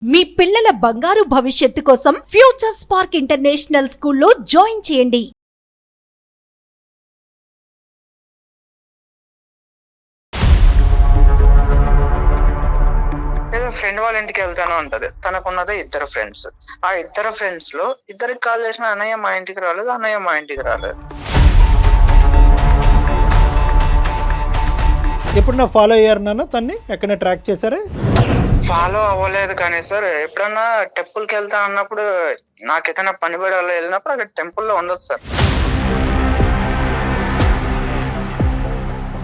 మీ పిల్లల బంగారు భవిష్యత్తు కోసం ఫ్యూచర్ స్పార్క్ ఇంటర్నేషనల్ స్కూల్లో జాయిన్ చేయండి. ఏదో ఫ్రెండ్ వాళ్ళ ఇంటికి వెళ్తాను అంటది. తనకున్నదే ఇద్దరు ఫ్రెండ్స్. ఆ ఇద్దరు ఫ్రెండ్స్ లో ఇద్దరికి కాల్ చేసిన అన్నయ్య మా ఇంటికి రాలేదు, అన్నయ్య మా ఇంటికి రాలేదు. ఎప్పుడన్నా ఫాలో అయ్యారు నాన్న తన్ని? ఎక్కడైనా ట్రాక్ చేశారా? ఫాలో అవ్వలేదు కానీ సార్, ఎప్పుడన్నా టెంపుల్ కి వెళ్తా అన్నప్పుడు నాకు ఏదైనా పని పడి అలా వెళ్ళినప్పుడు అక్కడ టెంపుల్లో ఉండదు సార్.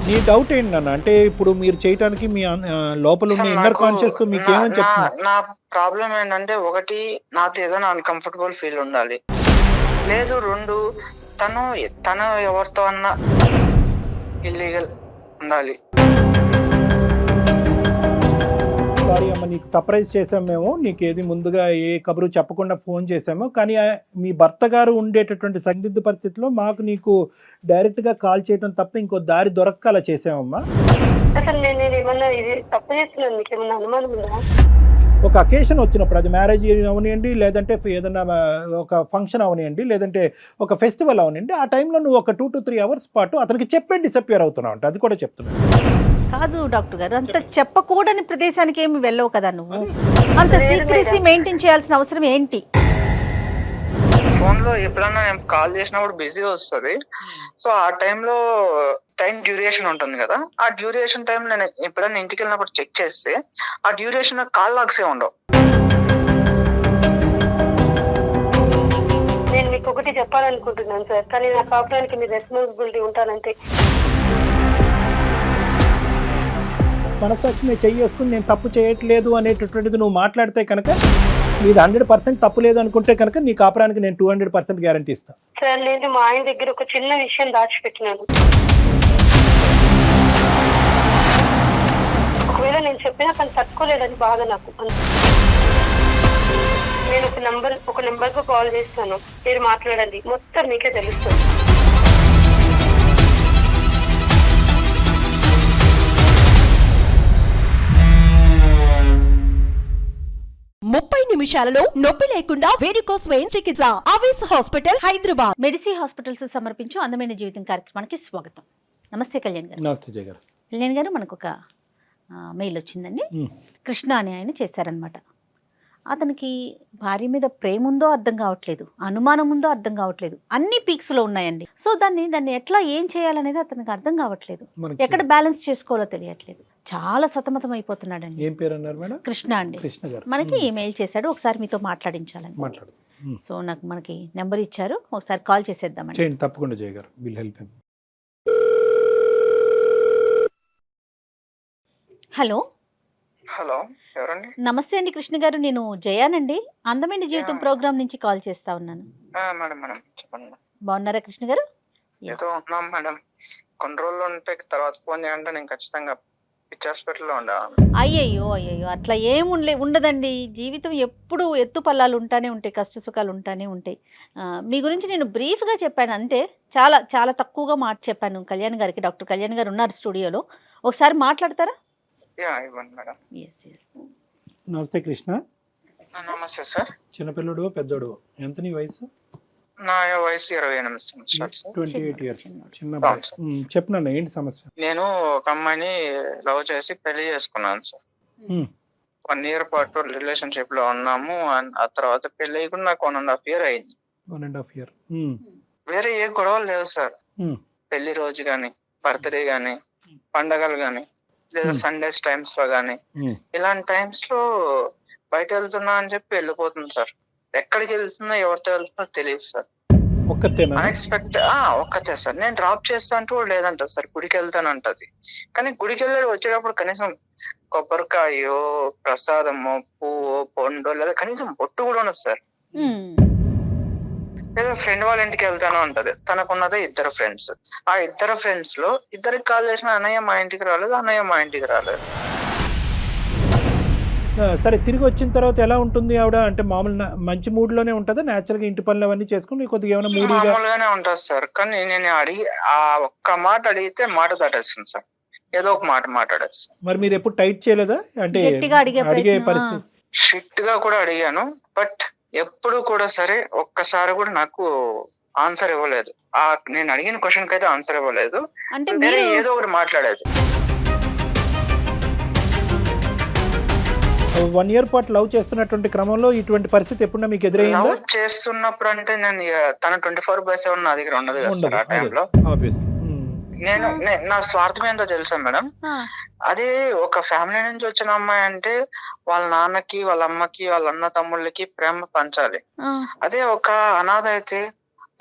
నీ డౌట్ ఏంటి నాన్న? అంటే ఇప్పుడు మీరు చేయటానికి మీ లోపల ఉన్న ఇన్నర్ కాన్షియస్ మీకు ఏమని చెప్తుంది? నా ప్రాబ్లం ఏంటంటే, ఒకటి నాతో ఏదైనా అన్కంఫర్టబుల్ ఫీల్ ఉండాలి, లేదు రెండు తను ఎవరితో అన్నా ఇల్లీగల్ ఉండాలి. సారీ అమ్మ, నీకు సర్ప్రైజ్ చేసాం మేము. నీకు ఏది ముందుగా ఏ కబురు చెప్పకుండా ఫోన్ చేసాము. కానీ మీ భర్త గారు ఉండేటటువంటి సందిగ్ధ పరిస్థితిలో మాకు నీకు డైరెక్ట్గా కాల్ చేయడం తప్ప ఇంకో దారి దొరక్క అలా చేసామమ్మా. అసలు నేను ఏమన్నా ఇది తప్పు చేస్తున్నాను, మీకు ఏమన్నా అనుమానం ఉందా? ఒక అకేషన్ వచ్చినప్పుడు, అది మ్యారేజ్ అవనివ్వండి, లేదంటే ఏదైనా ఒక ఫంక్షన్ అవనివ్వండి, లేదంటే ఒక ఫెస్టివల్ అవనివ్వండి, ఆ టైంలో నువ్వు ఒక 2 to 3 hours పాటు అతనికి చెప్పే డిసప్పియర్ అవుతున్నావు అంటే అది కూడా చెప్తున్నాను. కాదు డాక్టర్ గారు, అంత చెప్పకూడని ప్రదేశానికి ఏమి వెళ్ళవు కదా నువ్వు. అంత సీక్రెసీ మెయింటైన్ చేయాల్సిన అవసరం ఏంటి? ఫోన్ లో ఎప్పుడన్నా నేను కాల్ చేసినప్పుడు బిజీ వస్తుంది. సో ఆ టైంలో టైం డ్యూరేషన్ ఉంటుంది కదా, ఆ డ్యూరేషన్ టైం నేను ఎప్పుడన్నా ఇంటికి వెళ్ళినప్పుడు చెక్ చేస్తే ఆ డ్యూరేషన్ కాల్ లాగ్సే ఉండవు. నేను మీకు ఒకటి చెప్పాలనుకుంటున్నాను సార్, కానీ నా కాపురానికి మీరు రెస్పాన్సిబిలిటీ ఉంటానంటే. మనసాక్షి నేను చెయ్యేసుకుని నేను తప్పు చేయట్లేదు అనేటటువంటిది నువ్వు మాట్లాడితే కనుక, నీది 100% తప్పు లేదు అనుకుంటే కనుక నీ కాపురానికి నేను 200% గ్యారంటీ ఇస్తాను. సార్ నేను మా ఆయన దగ్గర ఒక చిన్న విషయం దాచిపెట్టినాను. ఒకవేళ నేను చెప్పినా తను తట్టుకోలేదని బాధ నాకు. నేను ఒక నెంబర్ కు కాల్ చేస్తాను, మీరు మాట్లాడండి, మొత్తం మీకే తెలుస్తుంది. 30 నిమిషాలలో నొప్పి లేకుండా వేడికోస్ వెయిన్ చికిత్స. ఆవేశ హాస్పిటల్, హైదరాబాద్. మెడిసి హాస్పిటల్స్ సమర్పించు అందమైన జీవితం కార్యక్రమానికి స్వాగతం. నమస్తే కళ్యాణ్ గారు. నమస్తే జయ గారు. కళ్యాణ్ గారు, మనకు ఒక మెయిల్ వచ్చిందండి. కృష్ణ అని ఆయన చేశారనమాట. అతనికి భార్య మీద ప్రేమ ఉందో అర్థం కావట్లేదు, అనుమానం ఉందో అర్థం కావట్లేదు, అన్ని పీక్స్ లో ఉన్నాయండి. సో దాన్ని ఎట్లా ఏం చేయాలనేది అతనికి అర్థం కావట్లేదు, ఎక్కడ బ్యాలెన్స్ చేసుకోవాలో తెలియట్లేదు, చాలా సతమతం అయిపోతున్నాడండి. ఏం పేరు అన్నారు మేడం? కృష్ణ అండి. కృష్ణ గారు మనకి ఈమెయిల్ చేశాడు, ఒకసారి మీతో మాట్లాడించాలని. మాట్లాడు. సో మనకి నెంబర్ ఇచ్చారు, ఒకసారి కాల్ చేసేద్దామండి. చేయండి తప్పకుండా జయ గారు, will help him. Hello. Hello, ఎవరండి? నమస్తే అండి కృష్ణ గారు, నేను జయానండి, అందమైన జీవితం ప్రోగ్రామ్ నుంచి కాల్ చేస్తా ఉన్నాను. మేడం మేడం చెప్పండి. బాగున్నారా కృష్ణ గారు? ఏదో ఉన్నాం మేడం, కొన్ని రోజులు ఉంటే తర్వాత ఫోన్ చేయాలంటే నేను ఖచ్చితంగా పిచ్చి హాస్పిటల్లో ఉండాలి. అయ్యయ్యో అట్లా ఏం ఉండదండి. జీవితం ఎప్పుడు ఎత్తు పల్లాలు ఉంటానే ఉంటాయి, కష్ట సుఖాలు ఉంటానే ఉంటాయి. మీ గురించి నేను బ్రీఫ్గా చెప్పాను అంతే, చాలా చాలా తక్కువగా మాట చెప్పాను కళ్యాణ్ గారికి. డాక్టర్ కళ్యాణ్ గారు ఉన్నారు స్టూడియోలో, ఒకసారి మాట్లాడతారా? ఇవ్వండి మేడం. నమస్తే కృష్ణ. నమస్తే సార్. చిన్నపిల్లడు పెద్దోడు ఎంత నీ వయసు? నా వయసు 28 సంవత్సరాలు సార్. 28 years. చిన్న చెప్పినా ఏంటి సమస్య? నేను ఒక అమ్మాయిని లవ్ చేసి పెళ్లి చేసుకున్నాను సార్. 1 year పాటు రిలేషన్షిప్ లో ఉన్నాము. ఆ తర్వాత పెళ్లి కూడా నాకు 1.5 year అయింది. 1.5 year. వేరే ఏ గొడవలు లేవు సార్. పెళ్లి రోజు గాని, బర్త్డే గాని, పండగలు గాని, లేదా సండేస్ టైమ్స్ లో గాని, ఇలాంటి టైమ్స్ లో బయట వెళ్తున్నా అని చెప్పి వెళ్ళిపోతుంది సార్. ఎక్కడికి వెళ్తున్నా, ఎవరితో వెళ్తున్నా తెలియదు సార్. ఒక్కతే సార్. నేను డ్రాప్ చేస్తా అంటూ కూడా లేదంట సార్, గుడికి వెళ్తానంటది. కానీ గుడికి వెళ్ళి వచ్చేటప్పుడు కనీసం కొబ్బరికాయో, ప్రసాదమో, పువ్వు, పండు, లేదా కనీసం బొట్టు కూడా ఉండదు సార్. లేదా ఫ్రెండ్ వాళ్ళ ఇంటికి వెళ్తాను అంటది. తనకున్నదే ఇద్దరు ఫ్రెండ్స్. ఆ ఇద్దరు ఫ్రెండ్స్ లో ఇద్దరికి కాల్ చేసిన అన్నయ్య మా ఇంటికి రాలేదు, అన్నయ్య మా ఇంటికి రాలేదు. సరే, తిరిగి వచ్చిన తర్వాత ఎలా ఉంటుంది ఆవిడ? అంటే మామూలు మంచి మూడ్ లోనే ఉంటుందా? నేచురల్ గా ఇంటి పనులు అవన్నీ చేసుకుని కొద్దిగా ఏమైనా మామూలుగానే ఉంటుంది సార్. కానీ నేను ఆ ఒక్క మాట అడిగితే మాట దాటేస్తుంది సార్, ఏదో ఒక మాట మాట్లాడేస్తుంది. మరి మీరు ఎప్పుడు టైట్ చేయలేదా? అంటే గట్టిగా అడిగే పరిస్థితి స్ట్రిక్ట్ గా కూడా అడిగాను, బట్ ఎప్పుడు కూడా సరే ఒక్కసారి కూడా నాకు ఆన్సర్ ఇవ్వలేదు. నేను అడిగిన క్వశ్చన్ కి అయితే ఆన్సర్ ఇవ్వలేదు, అంటే వేరే మీరు ఏదో ఒకటి మాట్లాడేది. 1 year పాటు లవ్ చేస్తున్నటువంటి క్రమంలో ఇటువంటి పరిస్థితి ఎప్పుడన్నా మీకు ఎదురైందా? లవ్ చేస్తున్నప్పుడు అంటే నేను తన 24/7 నా దగ్గర ఉండదు కదా సార్. ఆ టైంలో నా స్వార్థం ఏంటో తెలుసా మేడం, అదే ఒక ఫ్యామిలీ నుంచి వచ్చిన అమ్మాయి అంటే వాళ్ళ నాన్నకి, వాళ్ళ అమ్మకి, వాళ్ళ అన్న తమ్ముళ్ళకి ప్రేమ పంచాలి. అదే ఒక అనాథ అయితే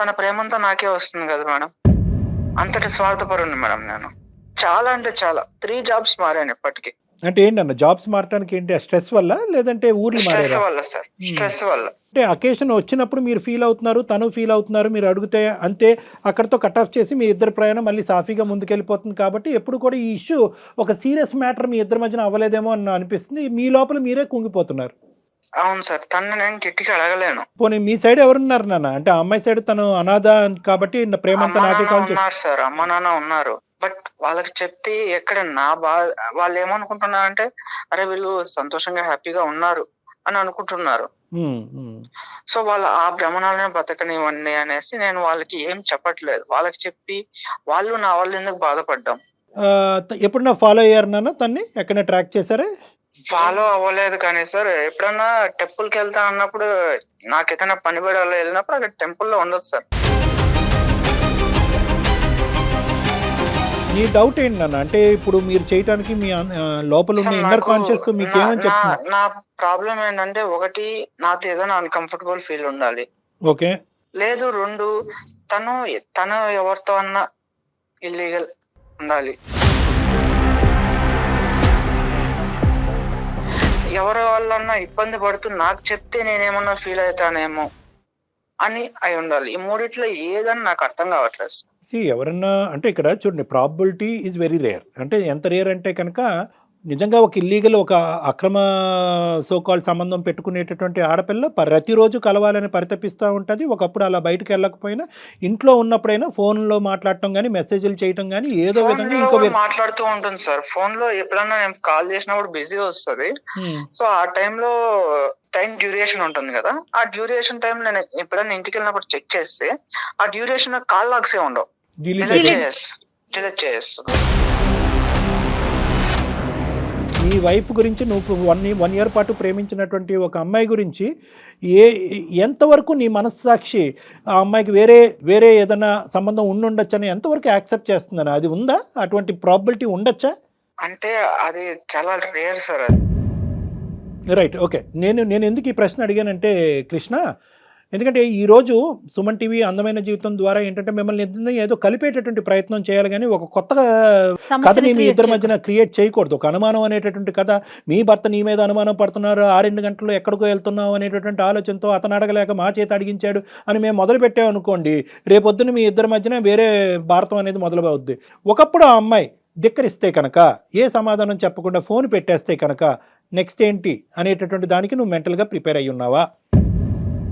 తన ప్రేమంతా నాకే వస్తుంది కదా మేడం. అంతటి స్వార్థపరుని మేడం నేను. చాలా అంటే చాలా 3 jobs మారాను ఇప్పటికి. అంటే ఏంటన్న జాబ్స్ మారడానికి ఏంటి? స్ట్రెస్ వల్ల లేదంటే ఊర్లు స్ట్రెస్ మారారా? వల్ల సార్, స్ట్రెస్ వల్ల. అంటే అకేషన్ వచ్చినప్పుడు మీరు ఫీల్ అవుతున్నారు, తను ఫీల్ అవుతున్నారు, మీరు అడిగితే అంతే అక్కడతో కట్ ఆఫ్ చేసి మీ ఇద్దరు ప్రయాణం మళ్ళీ సాఫీగా ముందుకెళ్ళిపోతుంది. కాబట్టి ఎప్పుడు కూడా ఈ ఇష్యూ ఒక సీరియస్ మ్యాటర్ మీ ఇద్దరి మధ్యన అవ్వలేదేమో అని అనిపిస్తుంది. మీ లోపల మీరే కుంగిపోతున్నారు. అవును సార్, తను నేను గట్టిగా అడగలేను. పోనీ మీ సైడ్ ఎవరున్నారు నాన్న? అంటే అమ్మాయి సైడ్ తను అనాథ కాబట్టి ప్రేమంతా అమ్మ నాకే నాన్న కాల్ చేస్తారు. ఉన్నారు సార్, అమ్మ నాన్న ఉన్నారు. బట్ వాళ్ళకి చెప్తే ఎక్కడ నా బాధ, వాళ్ళు ఏమనుకుంటున్నారంటే అరే వీళ్ళు సంతోషంగా హ్యాపీగా ఉన్నారు అని అనుకుంటున్నారు. సో వాళ్ళు ఆ భ్రమణాలనే బతకనివ్వండి అనేసి నేను వాళ్ళకి ఏం చెప్పట్లేదు. వాళ్ళకి చెప్పి వాళ్ళు నా వాళ్ళు ఎందుకు బాధపడ్డాం. ఎప్పుడన్నా ఫాలో అయ్యారు నాన్న తన్ని? ఎక్కడైనా ట్రాక్ చేశారా? ఫాలో అవ్వలేదు కానీ సార్, ఎప్పుడన్నా టెంపుల్ కి వెళ్తా అన్నప్పుడు, నాకు ఏదైనా పని పడాలో వెళ్ళినప్పుడు అక్కడ టెంపుల్లో ఉండదు సార్. నీ డౌట్ ఏంటి నాన్న? అంటే ఇప్పుడు మీరు చేయటానికి మీ లోపల ఉన్న ఇన్నర్ కాన్షియస్ మీకు ఏమని చెప్తుంది? నా ప్రాబ్లం ఏంటంటే, ఒకటి నాతో ఏదైనా అన్కంఫర్టబుల్ ఫీల్ ఉండాలి. ఓకే. లేదు 2 తను ఎవరితో అన్నా ఇల్లీగల్ ఉండాలి. ఎవరి వాళ్ళన్నా ఇబ్బంది పడుతూ నాకు చెప్తే నేనేమన్నా ఫీల్ అవుతానేమో అని అయి ఉండాలి. ఈ మూడిట్లో ఏదని నాకు అర్థం కావట్లేదు. ఎవరన్నా అంటే ఇక్కడ చూడండి, ప్రాబిలిటీ ఈజ్ వెరీ రేర్. అంటే ఎంత రేర్ అంటే కనుక నిజంగా ఒక ఇల్లీగల్, ఒక అక్రమ సోకాల్ సంబంధం పెట్టుకునేటటువంటి ఆడపిల్ల ప్రతిరోజు కలవాలని పరితపిస్తూ ఉంటుంది. ఒకప్పుడు అలా బయటకు వెళ్ళకపోయినా ఇంట్లో ఉన్నప్పుడైనా ఫోన్లో మాట్లాడటం కానీ, మెసేజ్లు చేయటం కానీ, ఏదో విధంగా ఇంకో మాట్లాడుతూ ఉంటుంది సార్. ఫోన్ లో ఎప్పుడన్నా నేను కాల్ చేసినప్పుడు బిజీ వస్తుంది. సో ఆ టైంలో టైం డ్యూరేషన్ ఉంటుంది కదా, ఆ డ్యూరేషన్ టైం నేను ఎప్పుడైనా ఇంటికి వెళ్ళినప్పుడు చెక్ చేస్తే ఆ డ్యూరేషన్ కాల్ లాగ్సే ఉండవు, డిలీట్ చేస్తాను. నీ వైఫ్ గురించి నువ్వు 1 year పాటు ప్రేమించినటువంటి ఒక అమ్మాయి గురించి ఎంతవరకు నీ మనస్సాక్షి ఆ అమ్మాయికి వేరే ఏదైనా సంబంధం ఉండుండొచ్చని ఎంతవరకు యాక్సెప్ట్ చేస్తుందని? అది ఉందా? అటువంటి ప్రాబిలిటీ ఉండొచ్చా? అంటే అది చాలా రేర్ సార్. అది రైట్. ఓకే. నేను ఎందుకు ఈ ప్రశ్న అడిగానంటే కృష్ణ, ఎందుకంటే ఈరోజు సుమన్ టీవీ అందమైన జీవితం ద్వారా ఏంటంటే మిమ్మల్ని ఏదో కలిపేటటువంటి ప్రయత్నం చేయాలి, కానీ ఒక కొత్త కథని మీ ఇద్దరి మధ్యన క్రియేట్ చేయకూడదు. ఒక అనుమానం అనేటటువంటి కథ, మీ భర్త నీ మీద అనుమానం పడుతున్నారు, 6 గంటల్లో ఎక్కడికో వెళ్తున్నావు అనేటటువంటి ఆలోచనతో అతను అడగలేక మా చేత అడిగించాడు అని మేము మొదలు పెట్టామనుకోండి, రేపొద్దున మీ ఇద్దరి మధ్యన వేరే భారతం అనేది మొదలవుద్ది. ఒకప్పుడు ఆ అమ్మాయి ధిక్కరిస్తే కనుక, ఏ సమాధానం చెప్పకుండా ఫోన్ పెట్టేస్తే కనుక నెక్స్ట్ ఏంటి అనేటటువంటి దానికి నువ్వు మెంటల్గా ప్రిపేర్ అయ్యి ఉన్నావా?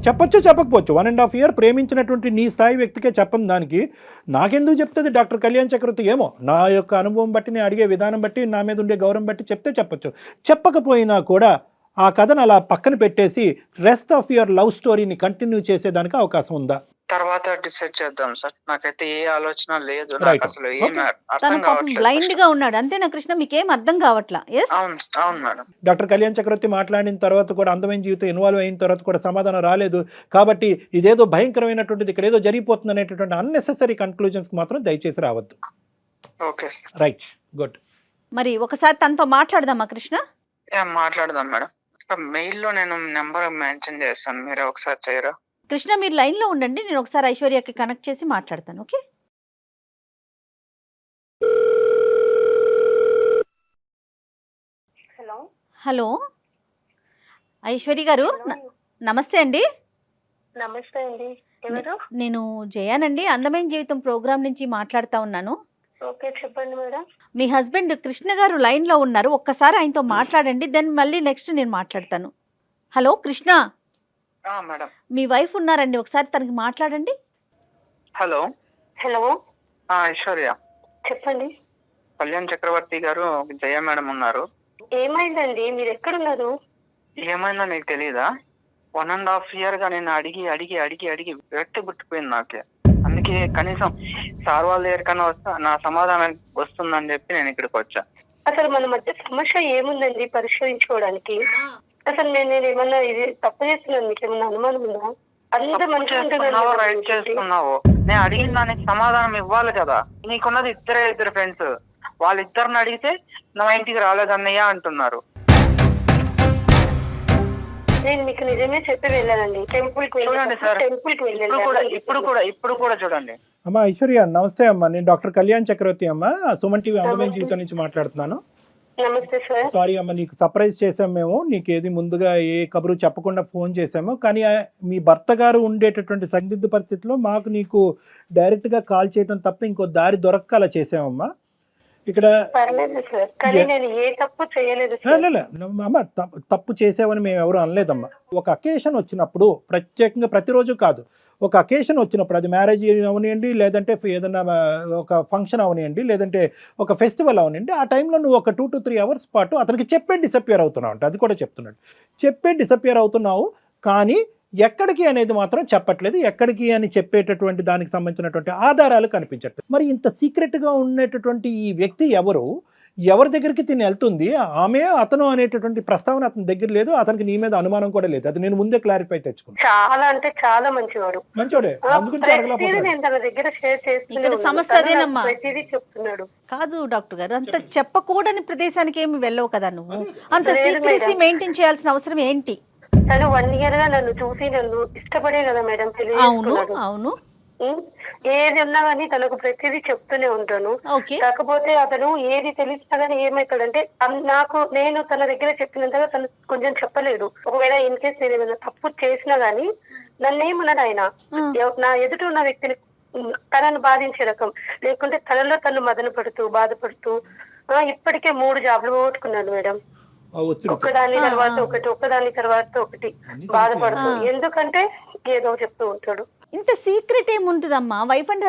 చెప్పొచ్చు, చెప్పకపోవచ్చు. 1.5 year ప్రేమించినటువంటి నీ స్థాయి వ్యక్తికే చెప్పని దానికి నాకెందుకు చెప్తుంది డాక్టర్ కళ్యాణ్ చక్రవర్తి? ఏమో నా యొక్క అనుభవం బట్టి, నేను అడిగే విధానం బట్టి, నా మీద ఉండే గౌరవం బట్టి చెప్తే చెప్పొచ్చు. చెప్పకపోయినా కూడా ఆ కథను అలా పక్కన పెట్టేసి రెస్ట్ ఆఫ్ యువర్ లవ్ స్టోరీని కంటిన్యూ చేసేదానికి అవకాశం ఉందా? తర్వాత డిసైడ్ చేద్దాం సార్. నాకైతే ఏ ఆలోచన లేదు, నాకు అసలు ఏం అర్థం కావట్లేదు. బ్లైండ్ గా ఉన్నాడు అంతేనా కృష్ణ? మీకేం అర్థం కావట్లా? అవును మేడం. డాక్టర్ కళ్యాణ్ చక్రవర్తి మాట్లాడిన తర్వాత కూడా, అందమైన జీవితం ఇన్వాల్వ్ అయిన తర్వాత కూడా సమాధానం రాలేదు. కాబట్టి ఇదేదో భయంకరమైనటువంటిది, ఇక్కడ ఏదో జరిగిపోతుంది అనేటటువంటి అన్నెసెసరీ కన్క్లూజన్స్ మాత్రం దయచేసి రావద్దు. Okay sir. Right, good. మరి ఒకసారి తనతో మాట్లాడదామా కృష్ణ? మాట్లాడదాం మేడం. మెయిల్లో నేను నెంబర్ మెన్షన్ చేస్తాను, మీరు ఒకసారి చేయరా? కృష్ణ మీరు లైన్ లో ఉండండి, నేను ఒకసారి ఐశ్వర్యకి కనెక్ట్ చేసి మాట్లాడతాను. ఓకే. హలో ఐశ్వర్య గారు, నమస్తే అండి. నమస్తే అండి. ఎవరు? నేను జయానండి, అందమైన జీవితం ప్రోగ్రామ్ నుంచి మాట్లాడుతా ఉన్నాను. ఓకే, చెప్పండి మేడం. మీ హస్బెండ్ కృష్ణ గారు లైన్ లో ఉన్నారు, ఒక్కసారి ఆయనతో మాట్లాడండి, దెన్ మళ్ళీ నెక్స్ట్ నేను మాట్లాడతాను. హలో కృష్ణ, మేడం మీ వైఫ్ ఉన్నారండి, ఒకసారి తనకి మాట్లాడండి. హలో. హలో ఐశ్వర్య చెప్పండి. కళ్యాణ్ చక్రవర్తి గారు, జయ మేడం ఉన్నారు. ఏమైందండి? మీరు ఎక్కడున్నారు? ఏమైనా నీకు తెలీదా? 1.5 year గా నేను అడిగి అడిగి అడిగి అడిగి వ్యక్తి పుట్టిపోయింది నాకే. అందుకే కనీసం సార్ వాళ్ళ దగ్గరికన్నా వస్తా నా సమాధానం వస్తుందని చెప్పి నేను ఇక్కడికి వచ్చా. అసలు మన మధ్య సమస్య ఏముందండి పరిష్కరించుకోవడానికి? అసలు నేను ఏమన్నా ఇది తప్పు చేస్తున్నాను, మీకు ఏమన్నా అనుమానం ఉందా? అంత మంచిగా రైట్ చేస్తున్నావు. నేను అడిగిన దానికి సమాధానం ఇవ్వాలి కదా. నీకున్నది ఇద్దరు ఫ్రెండ్స్, వాళ్ళిద్దరిని అడిగితే నా ఇంటికి రాలేదన్నయ్య అంటున్నారు. నేను మీకు నిజమే చెప్పి వెళ్ళానండి. టెంపుల్ కి చూడండి సార్, ఇప్పుడు కూడా చూడండి. అమ్మా ఐశ్వర్య నమస్తే అమ్మా, నేను డాక్టర్ కళ్యాణ్ చక్రవర్తి అమ్మా, సుమన్ టీవీ అందమైన జీవితం నుంచి మాట్లాడుతున్నాను. నమస్తే సార్. సారీ అమ్మా, నీకు సర్ప్రైజ్ చేసాం మేము, నీకు ఏది ముందుగా ఏ కబురు చెప్పకుండా ఫోన్ చేసాము. కానీ మీ భర్త గారు ఉండేటటువంటి సందిగ్ధ పరిస్థితిలో మాకు నీకు డైరెక్ట్గా కాల్ చేయడం తప్ప ఇంకో దారి దొరక్క అలా చేసామమ్మా. ఇక్కడ అమ్మ తప్పు చేసావని మేము ఎవరు అనలేదమ్మా. ఒక అకేషన్ వచ్చినప్పుడు, ప్రత్యేకంగా ప్రతిరోజు కాదు, ఒక అకేషన్ వచ్చినప్పుడు, అది మ్యారేజ్ అవనివ్వండి, లేదంటే ఏదైనా ఒక ఫంక్షన్ అవనివ్వండి, లేదంటే ఒక ఫెస్టివల్ అవనివ్వండి, ఆ టైంలో నువ్వు ఒక 2 to 3 hours పాటు అతనికి చెప్పే డిసప్పియర్ అవుతున్నావు అంటే, అది కూడా చెప్తున్నాడు, చెప్పే డిసప్పియర్ అవుతున్నావు. కానీ ఎక్కడికి అనేది మాత్రం చెప్పట్లేదు. ఎక్కడికి అని చెప్పేటటువంటి దానికి సంబంధించినటువంటి ఆధారాలు కనిపించట్లేదు. మరి ఇంత సీక్రెట్గా ఉండేటటువంటి ఈ వ్యక్తి ఎవరి దగ్గరికి తిని వెళ్తుంది, ఆమె అతను అనేటటువంటి ప్రస్తావన అతని దగ్గర లేదు. అతనికి నీ మీద అనుమానం కూడా లేదు. అది నేను ముందే క్లారిఫై తెచ్చుకున్నాను. చాలా అంటే చాలా మంచివాడే. సమస్య అదేనమ్మా. కాదు డాక్టర్ గారు, అంత చెప్పకూడని ప్రదేశానికి ఏమి వెళ్ళవు కదా నువ్వు. అంత సీక్రెసీ మెయింటైన్ చేయాల్సిన అవసరం ఏంటి? తను 1 year గా నన్ను చూసి నన్ను ఇష్టపడే కదా మేడం పెళ్లి. అవును, ఏది ఉన్నా కానీ తనకు ప్రతిదీ చెప్తూనే ఉంటాను. కాకపోతే అతను ఏది తెలిసినా కానీ ఏమవుతాడంటే, నేను తన దగ్గర చెప్పినంతగా తను కొంచెం చెప్పలేడు. ఒకవేళ ఇన్ కేస్ నేను ఏమైనా తప్పు చేసినా గానీ నన్నేమన్నాడు ఆయన, నా ఎదుట ఉన్న వ్యక్తిని తనను బాధించే రకం, లేకుంటే తనలో తను మదన పడుతూ బాధపడుతూ ఇప్పటికే 3 jobs పోగొట్టుకున్నాను మేడం. ఒక్కదాని తర్వాత ఒకటి బాధపడుతూ, ఎందుకంటే ఏదో చెప్తూ ఉంటాడు. ఇంత సీక్రెట్ ఏముంటుందమ్మా వైఫ్ అండ్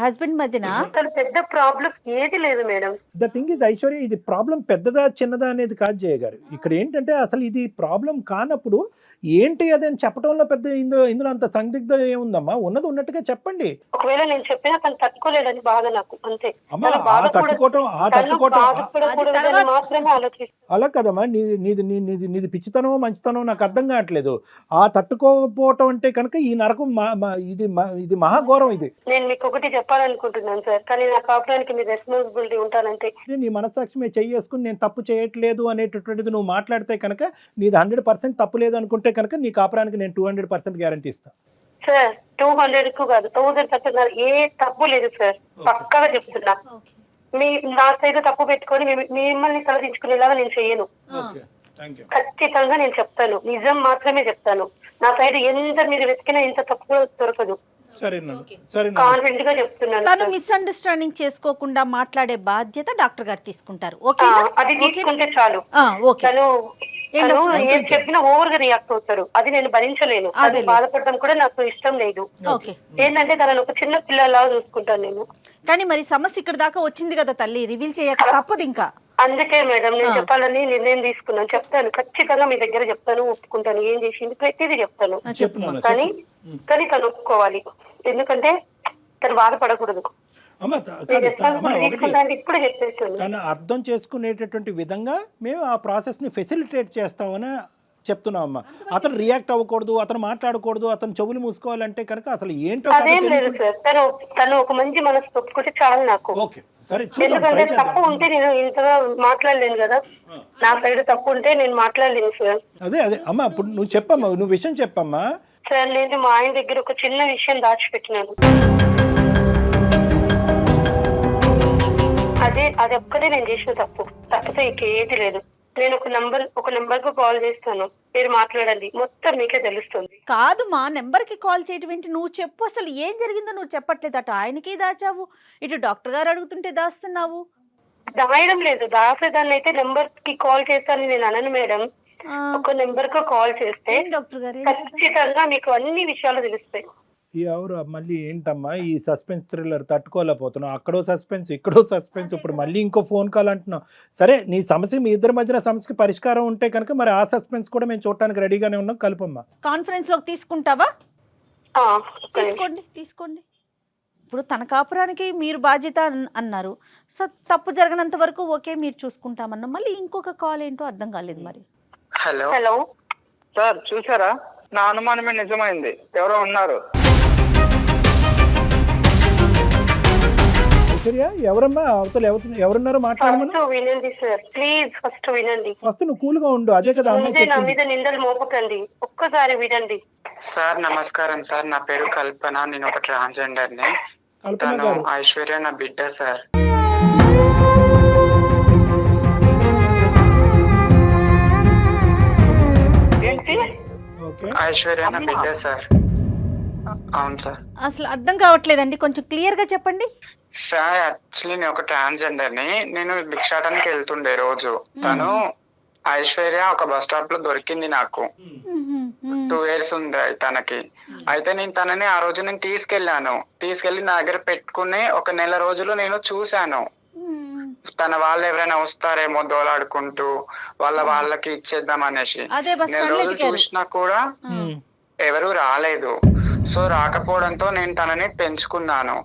హస్బెండ్ మధ్యన? అసలు పెద్ద ప్రాబ్లం ఏది లేదు madam. The thing is Aishwarya, ఇది ప్రాబ్లం పెద్దదా చిన్నదా అనేది కాదు జయ గారు. ఇక్కడ ఏంటంటే అసలు ఇది ప్రాబ్లం కానప్పుడు ఏంటి అదని చెప్పడంలో పెద్ద ఇందులో అంత సందిగ్ధం ఏముందమ్మా? ఉన్నది ఉన్నట్టుగా చెప్పండి. ఒకవేళ నేను చెప్పినా తను తట్టుకోలేదని బాధ నాకు, అంతే. అలా కదమ్మా, నీది పిచ్చితనమో మంచితనమో నాకు అర్థం కావట్లేదు. ఆ తట్టుకోకపోవటం అంటే కనుక ఈ నరకం ఇది మహాఘోరం. ఇది నేను మీకు ఒకటి చెప్పాలనుకుంటున్నాను సార్, కానీ నా కాపురానికి మీ రెస్పాన్సిబిలిటీ ఉంటానంటే. నీ మనస్సాక్షి మీద చెయ్యేసుకుని నేను తప్పు చేయట్లేదు అనేటటువంటిది నువ్వు మాట్లాడితే కనుక నీది 100% తప్పు లేదు అనుకుంటే కనుక నీ కాపురానికి నేను 200% గ్యారంటీ ఇస్తాను సార్. 200 కాదు, 1000% ఏ తప్పు లేదు సార్, పక్కాగా చెప్తున్నా. నా సైడ్ తప్పు పెట్టుకొని మిమ్మల్ని తలదించుకునేలాగా నేను చెయ్యను. ఖచ్చితంగా నేను చెప్తాను, నిజం మాత్రమే చెప్తాను. నా సైడ్ ఎంత మీరు వెతికినా ఇంత తప్పు దొరకదు. కాన్ఫిడెంట్ గా చెప్తున్నాను. తను మిస్అండర్స్టాండింగ్ చేసుకోకుండా మాట్లాడే బాధ్యత డాక్టర్ గారు తీసుకుంటారు. అది తీసుకుంటే చాలు. తను ఏం చెప్పినా ఓవర్ గా రియాక్ట్ అవుతారు, అది నేను భరించలేను. అది బాధపడడం కూడా నాకు ఇష్టం లేదు. ఏంటంటే తనను ఒక చిన్న పిల్లలాగా చూసుకుంటాను నేను. కానీ మరి సమస్య ఇక్కడ దాకా వచ్చింది కదా తల్లి, రివీల్ చేయక తప్పదు. ఇంకా అందుకే మేడం నేను చెప్పాలని నిర్ణయం తీసుకున్నాను. చెప్తాను, ఖచ్చితంగా మీ దగ్గర చెప్తాను, ఒప్పుకుంటాను. ఏం చేసింది ప్రతిదీ చెప్తాను. కానీ తను ఒప్పుకోవాలి, ఎందుకంటే తను బాధపడకూడదు. తను అర్థం చేసుకునేటటువంటి విధంగా మేము ఆ ప్రాసెస్ ని ఫెసిలిటేట్ చేస్తామని చెప్తున్నాం అమ్మా. అతను రియాక్ట్ అవ్వకూడదు, అతను మాట్లాడకూడదు, అతను చెవులు మూసుకోవాలంటే కనుక అసలు ఏంటో అదేం లేదు సార్. తను ఒక మంచి మనసు ఒప్పుకుంటే చాలు నాకు. ఎందుకంటే తప్పు ఉంటే నేను ఇంతగా మాట్లాడలేను కదా, నా సైడ్ తప్పు ఉంటే నేను మాట్లాడలేను సార్. అదే అమ్మా, ఇప్పుడు నువ్వు చెప్పమ్మా, నువ్వు విషయం చెప్పమ్మా. సార్ నేను మా ఆయన దగ్గర ఒక చిన్న విషయం దాచిపెట్టినాను. అది ఒక్కటే నేను చేసిన తప్పితే ఇంకేది లేదు. నేను ఒక నెంబర్ కు కాల్ చేస్తాను, మీరు మాట్లాడండి, మొత్తం మీకే తెలుస్తుంది. కాదు మా నెంబర్ కి కాల్ చేయటం ఏంటి? నువ్వు చెప్పు, అసలు ఏం జరిగిందో నువ్వు చెప్పట్లేదు. అటు ఆయనకి దాచావు, ఇటు డాక్టర్ గారు అడుగుతుంటే దాస్తున్నావు. దాయడం లేదు, దాసేదాన్ని అయితే నెంబర్ కి కాల్ చేస్తానని నేను అనను మేడం. ఒక నెంబర్ కు కాల్ చేస్తే డాక్టర్ గారు ఖచ్చితంగా మీకు అన్ని విషయాలు తెలుస్తాయి. ఎవరు మళ్ళీ ఏంటమ్మా ఈ సస్పెన్స్ థ్రిల్లర్ తట్టుకోలేకపోతున్నావు? అక్కడో సస్పెన్స్, ఇక్కడో సస్పెన్స్, ఇప్పుడు మళ్ళీ ఇంకో ఫోన్ కాల్ అంటున్నావు. సరే, నీ సమస్య, మీ ఇద్దరి మధ్యన సమస్యకి పరిష్కారం ఉంటే కనుక మరి ఆ సస్పెన్స్ కూడా మేము చూడటానికి రెడీగానే ఉన్నాం. కలుపమ్మా. కాన్ఫరెన్స్ లోకి తీసుకుంటావా? ఆ, తీసుకోండి తీసుకోండి. ఇప్పుడు తన కాపురానికి మీరు బాధ్యత అన్నారు. సో తప్పు జరగనంత వరకు ఓకే మీరు చూసుకుంటామన్నా, మళ్ళీ ఇంకొక కాల్ ఏంటో అర్థం కాలేదు మరి. హలో హలో సార్, చూసారా? నా అనుమానమే నిజమైంది. ఎవరో ఉన్నారు. ఐశ్వర్య, ఎవరమ్మా అవతల ఎవరున్నారో మాట్లాడమను. ఫస్ట్ వినండి సార్, ప్లీజ్ ఫస్ట్ వినండి. ఫస్ట్ నువ్వు కూల్గా ఉండు. అదే కదా అమ్మాయి ముందే నా చెప్పింది. మీద నిందలు మోపకండి, ఒక్కసారి వినండి. సార్ నమస్కారం సార్, నా పేరు కల్పన, నేను ఒక ట్రాన్స్జెండర్ ని. కల్పన తను గారు, ఐశ్వర్య నా బిడ్డ సార్. ఏంటి? ఓకే. ఐశ్వర్య నా బిడ్డ సార్. అవును సార్. అసలు అర్థం కావట్లేదండి, కొంచెం క్లియర్ గా చెప్పండి. సార్ యాక్చువల్లీ నేను ఒక ట్రాన్స్జెండర్ ని. నేను భిక్షాటానికి వెళ్తుండే రోజు. తను ఐశ్వర్య ఒక బస్ స్టాప్ లో దొరికింది నాకు. 2 years ఉంది తనకి. అయితే నేను తనని ఆ రోజు నేను తీసుకెళ్లి నా దగ్గర పెట్టుకుని 1 నెల రోజులు నేను చూశాను. తన వాళ్ళు ఎవరైనా వస్తారేమో దోలాడుకుంటూ వాళ్ళకి ఇచ్చేద్దాం అనేసి. అదే బస్ 1 నెల రోజులు చూసినా కూడా ఎవరు రాలేదు. సో రాకపోవడంతో నేను తనని పెంచుకున్నాను.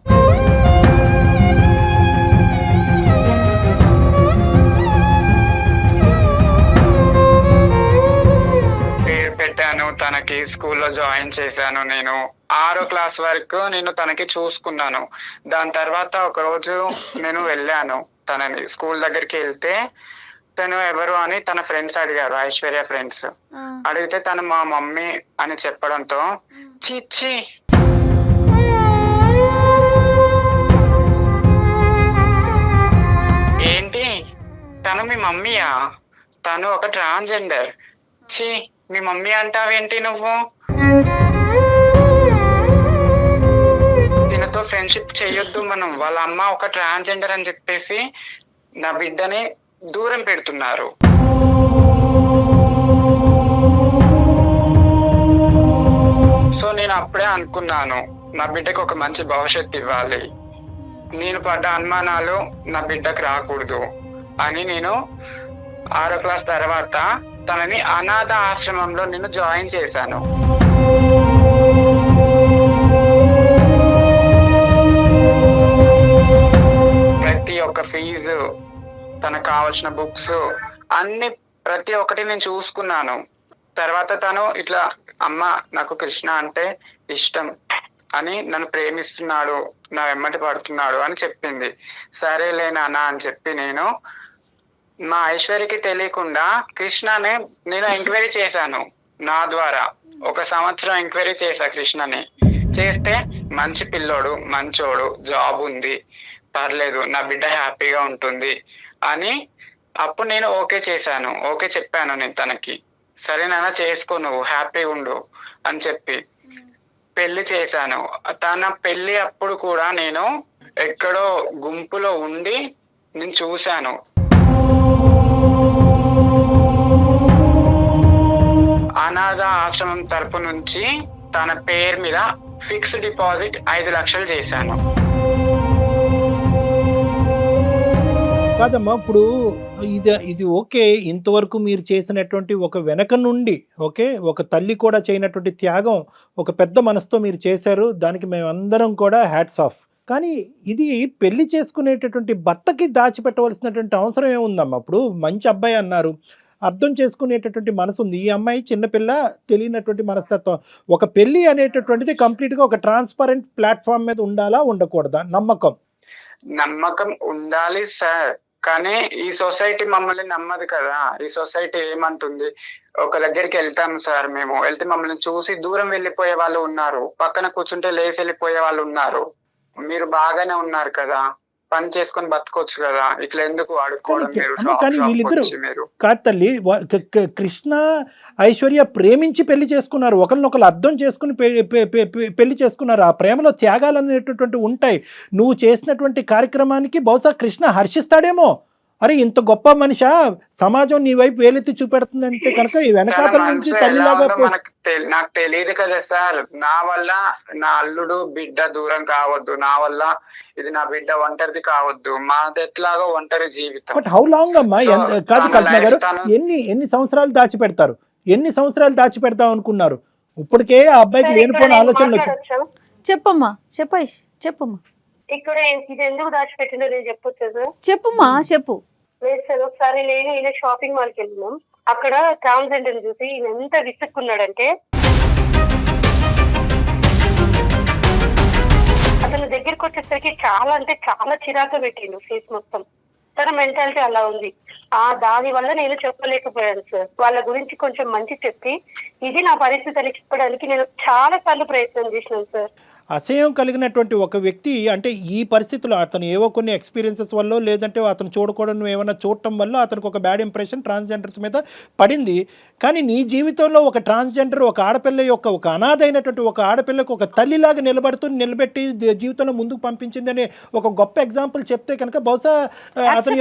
పేరు పెట్టాను తనకి, స్కూల్లో జాయిన్ చేశాను. నేను 6వ క్లాస్ వరకు నేను తనకి చూసుకున్నాను. దాని తర్వాత ఒక రోజు నేను వెళ్ళాను తనని స్కూల్ దగ్గరికి. వెళ్తే తను ఎవరు అని తన ఫ్రెండ్స్ అడిగారు, ఐశ్వర్య ఫ్రెండ్స్. అడిగితే తను మా మమ్మీ అని చెప్పడంతో చిచ్చి ఏంటి తను మీ మమ్మీయా? తను ఒక ట్రాన్స్జెండర్. ఛీ, మీ మమ్మీ అంటావేంటి నువ్వు? తినతో ఫ్రెండ్షిప్ చెయ్యొద్దు మనం. వాళ్ళ అమ్మ ఒక ట్రాన్స్జెండర్ అని చెప్పేసి నా బిడ్డని దూరం పెడుతున్నారు. సో నేను అప్పుడే అనుకున్నాను, నా బిడ్డకు ఒక మంచి భవిష్యత్తు ఇవ్వాలి. నేను పడ్డ అనుమానాలు నా బిడ్డకు రాకూడదు అని నేను 6వ క్లాస్ తర్వాత తనని అనాథ ఆశ్రమంలో నేను జాయిన్ చేశాను. ప్రతి ఒక్క ఫీజు, తనకు కావాల్సిన బుక్స్ అన్ని ప్రతి ఒక్కటి నేను చూసుకున్నాను. తర్వాత తను ఇట్లా, అమ్మ నాకు కృష్ణ అంటే ఇష్టం అని, నన్ను ప్రేమిస్తున్నాడు, నా వెంబటి పడుతున్నాడు అని చెప్పింది. సరేలే నాన్న అని చెప్పి నేను మా ఐశ్వర్యకి తెలియకుండా కృష్ణని నేను ఎంక్వైరీ చేశాను. నా ద్వారా 1 సంవత్సరం ఎంక్వైరీ చేశా కృష్ణని. చేస్తే మంచి పిల్లోడు, మంచోడు, జాబ్ ఉంది, పర్లేదు, నా బిడ్డ హ్యాపీగా ఉంటుంది అని అప్పుడు నేను ఓకే చేశాను. ఓకే చెప్పాను నేను తనకి. సరే నాన్న చేసుకో, నువ్వు హ్యాపీగా ఉండు అని చెప్పి పెళ్లి చేశాను. తన పెళ్లి అప్పుడు కూడా నేను ఎక్కడో గుంపులో ఉండి నేను చూశాను. అనాథ ఆశ్రమం తరపు నుంచి తన పేరు మీద ఫిక్స్డ్ డిపాజిట్ 5 లక్షలు చేశాను. కాదమ్మా, ఇప్పుడు ఇది ఓకే. ఇంతవరకు మీరు చేసినటువంటి ఒక వెనక నుండి ఒక తల్లి కూడా చేయనటువంటి త్యాగం ఒక పెద్ద మనసుతో మీరు చేశారు. దానికి మేమందరం కూడా హ్యాట్స్ ఆఫ్. కానీ ఇది పెళ్లి చేసుకునేటటువంటి భర్తకి దాచిపెట్టవలసినటువంటి అవసరం ఏముందమ్మా? ఇప్పుడు మంచి అబ్బాయి అన్నారు, అర్థం చేసుకునేటటువంటి మనసు ఉంది. ఈ అమ్మాయి చిన్నపిల్ల, తెలియనటువంటి మనస్తత్వం. ఒక పెళ్లి అనేటటువంటిది కంప్లీట్గా ఒక ట్రాన్స్పరెంట్ ప్లాట్ఫామ్ మీద ఉండాలా, ఉండకూడదా? నమ్మకం ఉండాలి సార్, కానీ ఈ సొసైటీ మమ్మల్ని నమ్మదు కదా. ఈ సొసైటీ ఏమంటుంది, ఒక దగ్గరికి వెళ్తాము సార్, మేము వెళ్తే మమ్మల్ని చూసి దూరం వెళ్ళిపోయే వాళ్ళు ఉన్నారు, పక్కన కూర్చుంటే లేచి వెళ్ళిపోయే వాళ్ళు ఉన్నారు. మీరు బాగానే ఉన్నారు కదా, పని చేసుకొని బతకొచ్చు కదా, ఇట్లా ఎందుకు అడుక్కోవడం మీరు? కానీ వీళ్ళిద్దరు కాదు తల్లి, కృష్ణ ఐశ్వర్య ప్రేమించి పెళ్లి చేసుకున్నారు, ఒకరినొకరు అర్థం చేసుకుని పెళ్లి చేసుకున్నారు. ఆ ప్రేమలో త్యాగాలు అనేటటువంటి ఉంటాయి. నువ్వు చేసినటువంటి కార్యక్రమానికి బహుశా కృష్ణ హర్షిస్తాడేమో. అరే ఇంత గొప్ప మనిషా, సమాజం నీ వైపు వేలెత్తి చూపెడుతుందంటే కనుక ఈ వెనకాతల నుంచి తల్లిలాగా నాకు తెలియదు కదా సార్. నా వల్ల నా అల్లుడు బిడ్డ దూరం కావద్దు, నా వల్ల ఇది నా బిడ్డ ఒంటరిది కావద్దు, మాది ఎట్లాగో ఒంటరి జీవితం. బట్ హౌ లాంగ్ అమ్మా? కాదు కల్పన గారు, ఎన్ని సంవత్సరాలు దాచిపెడతారు? ఎన్ని సంవత్సరాలు దాచిపెడతాం అనుకున్నారు? ఇప్పటికే ఆ అబ్బాయికి లేనిపోయిన ఆలోచనలు వచ్చాయి. చెప్పమ్మా, చెప్పేసి చెప్పమ్మా. ఇక్కడ ఇది ఎందుకు దాచిపెట్టిందో నేను చెప్పొచ్చు సార్? చెప్పుమా, చెప్పు. లేదు సార్, ఒకసారి నేను ఈయన షాపింగ్ మాల్కి వెళ్ళినాం. అక్కడ ట్రాన్స్జెండర్ చూసి ఈయన ఎంత విసుక్కున్నాడంటే అతను దగ్గరికి వచ్చేసరికి చాలా అంటే చాలా చిరాకు పెట్టిండు ఫేస్ మొత్తం. తన మెంటాలిటీ అలా ఉంది. దాని వల్ల నేను చెప్పలేకపోయాను సార్. వాళ్ళ గురించి కొంచెం మంచి చెప్పి ఇది నా పరిస్థితి అని చెప్పడానికి నేను చాలా సార్లు ప్రయత్నం చేసినాను సార్. అసహ్యం కలిగినటువంటి ఒక వ్యక్తి అంటే ఈ పరిస్థితుల్లో అతను ఏవో కొన్ని ఎక్స్పీరియన్సెస్ వల్ల, లేదంటే అతను చూడకూడదు ఏమైనా చూడటం వల్ల అతనికి ఒక బ్యాడ్ ఇంప్రెషన్ ట్రాన్స్జెండర్స్ మీద పడింది. కానీ నీ జీవితంలో ఒక ట్రాన్స్జెండర్, ఒక ఆడపిల్ల యొక్క ఒక అనాథ అయినటువంటి ఒక ఆడపిల్లకు ఒక తల్లిలాగా నిలబెట్టి జీవితంలో ముందుకు పంపించిందనే ఒక గొప్ప ఎగ్జాంపుల్ చెప్తే కనుక బహుశా అతని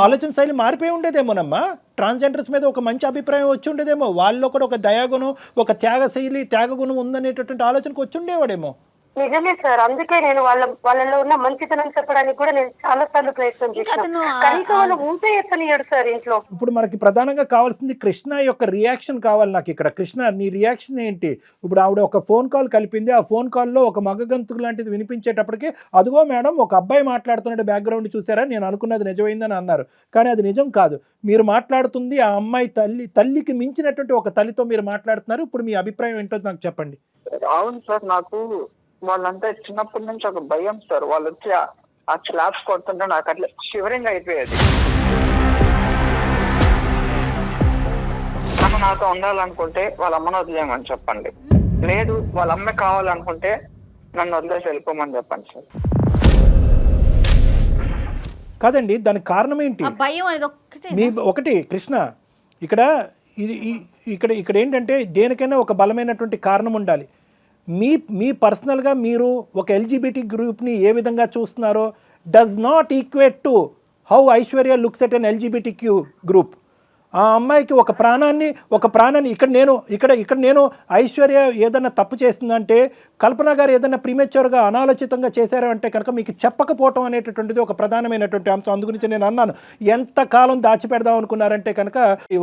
ఆలోచన శైలి మారిపోయి ఉండేదేమోనమ్మా. ట్రాన్స్జెండర్స్ మీద ఒక మంచి అభిప్రాయం వచ్చి ఉండేదేమో, వాళ్ళలో కూడా ఒక దయాగుణం, ఒక త్యాగశైలి, త్యాగగుణం ఉందనేటటువంటి ఆలోచనకు వచ్చి ఉండేవాడేమో. నిజమే సార్, అందుకే నేను వాళ్ళలో ఉన్న మంచితనం చెప్పడానికి కూడా నేను చాలా సార్లు ప్రయత్నం చేశాను. కనీసం వాళ్ళు ఊపే ఎత్తనియడు సార్ ఇంట్లో. ఇప్పుడు మనకి ప్రధానంగా కావాల్సింది కృష్ణ యొక్క రియాక్షన్ కావాలి నాకు ఇక్కడ. కృష్ణ, నీ రియాక్షన్ ఏంటి? ఇప్పుడు ఆవిడ ఒక ఫోన్ కాల్ కలిపింది, ఆ ఫోన్ కాల్లో ఒక మగగంతుకు లాంటిది వినిపించేటప్పటికి అదిగో మేడం ఒక అబ్బాయి మాట్లాడుతున్నాడు బ్యాక్గ్రౌండ్ చూసారా, నేను అనుకున్నది నిజమైందని అన్నారు. కానీ అది నిజం కాదు. మీరు మాట్లాడుతుంది ఆ అమ్మాయి తల్లికి మించినటువంటి ఒక తల్లితో మీరు మాట్లాడుతున్నారు. ఇప్పుడు మీ అభిప్రాయం ఏంటో నాకు చెప్పండి. అవును సార్, నాకు వాళ్ళంతా చిన్నప్పటి నుంచి ఒక భయం సార్. వాళ్ళు వచ్చి ఆ స్లాబ్స్ కొడుతుంటే నాకు అట్లా షివరింగ్ అయిపోయేది. తను నాతో ఉండాలనుకుంటే వాళ్ళ అమ్మను వదిలేయమని చెప్పండి, లేదు వాళ్ళ అమ్మ కావాలనుకుంటే నన్ను వదిలేసి వెళ్ళిపోమని చెప్పండి సార్. కాదండి, దానికి కారణం ఏంటి? ఒకటి కృష్ణ, ఇక్కడ ఏంటంటే దేనికైనా ఒక బలమైనటువంటి కారణం ఉండాలి. మీ పర్సనల్గా మీరు ఒక ఎల్జిబిటీ గ్రూప్ని ఏ విధంగా చూస్తున్నారో does not equate to how Aishwarya looks at an LGBT group. ఆ అమ్మాయికి ఒక ప్రాణాన్ని ఇక్కడ నేను ఐశ్వర్య ఏదైనా తప్పు చేసిందంటే, కల్పన గారు ఏదైనా ప్రీమెచ్యూర్గా అనాలోచితంగా చేశారు అంటే కనుక మీకు చెప్పకపోవటం అనేటటువంటిది ఒక ప్రధానమైనటువంటి అంశం. అందుగురించి నేను అన్నాను, ఎంతకాలం దాచిపెడదాం అనుకున్నారంటే కనుక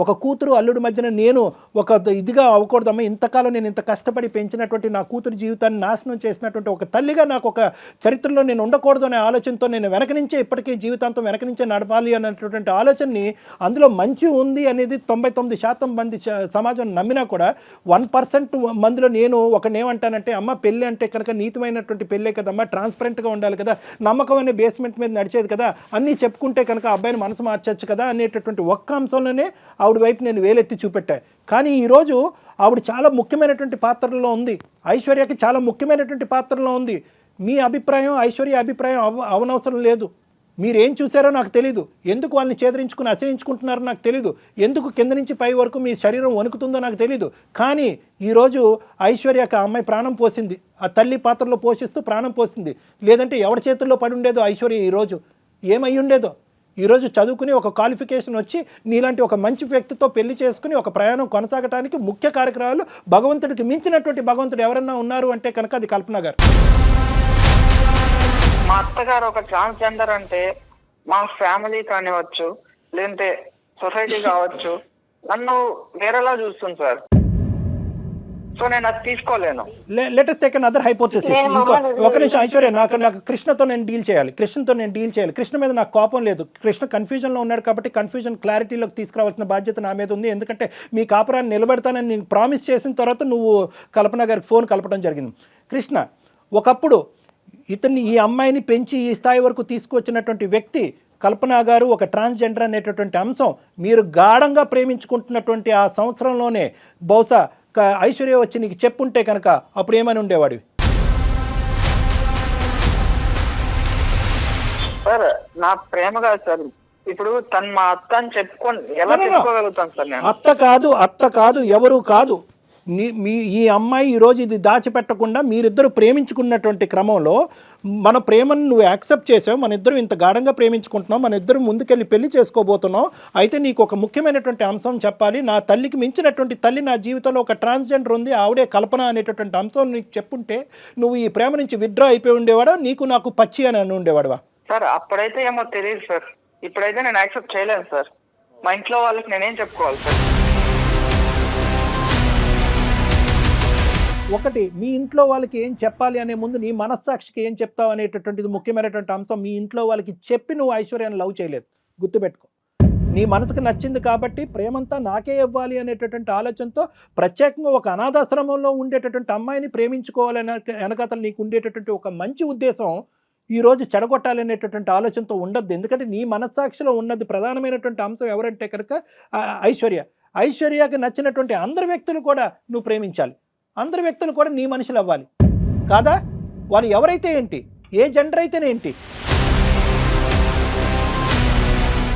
ఒక కూతురు అల్లుడి మధ్యన నేను ఒక ఇదిగా అవ్వకూడదమ్మా. ఇంతకాలం నేను ఇంత కష్టపడి పెంచినటువంటి నా కూతురు జీవితాన్ని నాశనం చేసినటువంటి ఒక తల్లిగా నాకు ఒక చరిత్రలో నేను ఉండకూడదు అనే ఆలోచనతో నేను వెనక నుంచే ఇప్పటికీ జీవితాంతం వెనక నుంచే నడపాలి అన్నటువంటి ఆలోచనని, అందులో మంచి ఉంది అనేది 99% మంది సమాజం నమ్మినా కూడా 1% మందిలో నేను ఒకనేమంటానంటే, అమ్మ పెళ్ళి అంటే కనుక నీతిమైనటువంటి పెళ్ళే కదమ్మా, ట్రాన్స్పరెంట్గా ఉండాలి కదా, నమ్మకం అనే బేస్మెంట్ మీద నడిచేది కదా, అన్నీ చెప్పుకుంటే కనుక అబ్బాయిని మనసు మార్చచ్చు కదా అనేటటువంటి ఒక్క అంశంలోనే ఆవిడ వైపు నేను వేలెత్తి చూపెట్టా. కానీ ఈరోజు ఆవిడ చాలా ముఖ్యమైనటువంటి పాత్రలో ఉంది, ఐశ్వర్యకి చాలా ముఖ్యమైనటువంటి పాత్రలో ఉంది. మీ అభిప్రాయం ఐశ్వర్య అభిప్రాయం అవనవసరం లేదు. మీరేం చూసారో నాకు తెలీదు, ఎందుకు వాళ్ళని చేదరించుకుని అసహించుకుంటున్నారో నాకు తెలీదు, ఎందుకు కింద నుంచి పై వరకు మీ శరీరం వణుకుతుందో నాకు తెలీదు. కానీ ఈరోజు ఐశ్వర్యకి ఆ అమ్మాయి ప్రాణం పోసింది, ఆ తల్లి పాత్రలో పోషిస్తూ ప్రాణం పోసింది. లేదంటే ఎవరి చేతుల్లో పడి ఉండేదో ఐశ్వర్య ఈరోజు, ఏమై ఉండేదో. ఈరోజు చదువుకుని ఒక క్వాలిఫికేషన్ వచ్చి నీలాంటి ఒక మంచి వ్యక్తితో పెళ్లి చేసుకుని ఒక ప్రయాణం కొనసాగటానికి ముఖ్య కార్యక్రమాలు భగవంతుడికి మించినటువంటి భగవంతుడు ఎవరన్నా ఉన్నారు అంటే కనుక అది కల్పన గారు. మా అత్తగారు ఒక ట్రాన్స్జెండర్ అంటే మా ఫ్యామిలీ కానివచ్చు, లేదంటే సొసైటీ కావచ్చు, నన్ను వేరేలా చూస్తుంది సార్. సో నేను అది తీసుకోలేను. Let us take another hypothesis. ఒక నిమిషం ఐశ్వర్య, నాకు కృష్ణతో నేను డీల్ చేయాలి. కృష్ణ మీద నాకు కోపం లేదు. కృష్ణ కన్ఫ్యూజన్లో ఉన్నాడు కాబట్టి కన్ఫ్యూజన్ క్లారిటీలోకి తీసుకురావాల్సిన బాధ్యత నా మీద ఉంది. ఎందుకంటే మీ కాపురాన్ని నిలబెడతానని నేను ప్రామిస్ చేసిన తర్వాత నువ్వు కల్పన గారికి ఫోన్ కలపడం జరిగింది. కృష్ణ, ఒకప్పుడు ఈ అమ్మాయిని పెంచి ఈ స్థాయి వరకు తీసుకువచ్చినటువంటి వ్యక్తి కల్పన గారు ఒక ట్రాన్స్జెండర్ అనేటటువంటి అంశం మీరు గాఢంగా ప్రేమించుకుంటున్నటువంటి ఆ సంవత్సరంలోనే బహుశా ఐశ్వర్య వచ్చి నీకు చెప్పుంటే కనుక అప్పుడు ఏమని ఉండేవాడివి? సార్ నా ప్రేమ కాదు సార్, ఇప్పుడు తను మా అత్త అని చెప్పుకొని ఎలా చెప్పుకోగలుగుతాను సార్ నేను? అత్త కాదు ఎవరు కాదు, ఈ అమ్మాయి ఈరోజు ఇది దాచిపెట్టకుండా మీరిద్దరు ప్రేమించుకున్నటువంటి క్రమంలో మన ప్రేమను నువ్వు యాక్సెప్ట్ చేసావు, మన ఇద్దరు ఇంత గాఢంగా ప్రేమించుకుంటున్నాం, మన ఇద్దరు ముందుకెళ్ళి పెళ్లి చేసుకోబోతున్నాం. అయితే నీకు ఒక ముఖ్యమైనటువంటి అంశం చెప్పాలి. నా తల్లికి మించినటువంటి తల్లి నా జీవితంలో ఒక ట్రాన్స్జెండర్ ఉంది, ఆవిడే కల్పన అనేటటువంటి అంశం నీకు చెప్పుంటే నువ్వు ఈ ప్రేమ నుంచి విత్డ్రా అయిపోయి ఉండేవాడా, నీకు నాకు పచ్చి అని ఉండేవాడువా? సార్ అప్పుడైతే ఏమో తెలియదు సార్, ఇప్పుడైతే నేను యాక్సెప్ట్ చేయలేను సార్. మా ఇంట్లో వాళ్ళకి నేనేం చెప్పుకోవాలి సార్? ఒకటి, మీ ఇంట్లో వాళ్ళకి ఏం చెప్పాలి అనే ముందు నీ మనస్సాక్షికి ఏం చెప్తావు అనేటటువంటిది ముఖ్యమైనటువంటి అంశం. మీ ఇంట్లో వాళ్ళకి చెప్పి నువ్వు ఐశ్వర్యాన్ని లవ్ చేయలేదు, గుర్తుపెట్టుకో. నీ మనసుకు నచ్చింది కాబట్టి ప్రేమంతా నాకే ఇవ్వాలి అనేటటువంటి ఆలోచనతో ప్రత్యేకంగా ఒక అనాథాశ్రమంలో ఉండేటటువంటి అమ్మాయిని ప్రేమించుకోవాలనే వెనకాతలు నీకు ఉండేటటువంటి ఒక మంచి ఉద్దేశం ఈరోజు చెడగొట్టాలనేటటువంటి ఆలోచనతో ఉండద్దు. ఎందుకంటే నీ మనస్సాక్షిలో ఉన్నది ప్రధానమైనటువంటి అంశం ఎవరంటే కనుక ఐశ్వర్యకి నచ్చినటువంటి అందరి వ్యక్తులు కూడా నువ్వు ప్రేమించాలి, అందరి వ్యక్తులు కూడా నీ మనుషులు అవ్వాలి కాదా? వాళ్ళు ఎవరైతే ఏంటి, ఏ జెండర్ అయితేనేంటి,